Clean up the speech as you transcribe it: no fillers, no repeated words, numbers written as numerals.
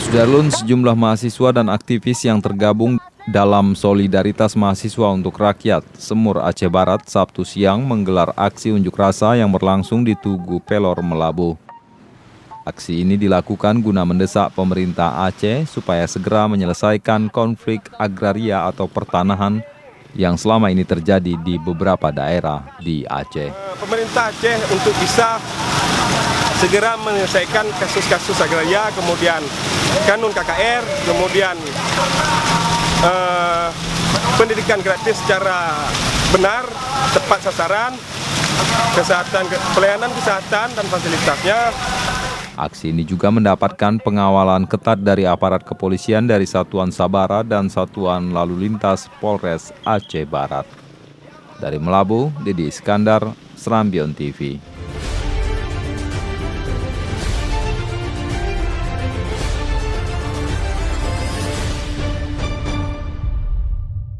Sudarlun, sejumlah mahasiswa dan aktivis yang tergabung dalam Solidaritas Mahasiswa untuk Rakyat Semur Aceh Barat Sabtu siang menggelar aksi unjuk rasa yang berlangsung di Tugu Pelor, Melabu. Aksi ini dilakukan guna mendesak pemerintah Aceh supaya segera menyelesaikan konflik agraria atau pertanahan yang selama ini terjadi di beberapa daerah di Aceh. Pemerintah Aceh untuk bisa segera menyelesaikan kasus-kasus agraria, kemudian kanun KKR, kemudian pendidikan gratis secara benar, tepat sasaran, pelayanan kesehatan dan fasilitasnya. Aksi ini juga mendapatkan pengawalan ketat dari aparat kepolisian dari Satuan Sabara dan Satuan Lalu Lintas Polres Aceh Barat. Dari Melabu, Didi Iskandar, Serambion TV.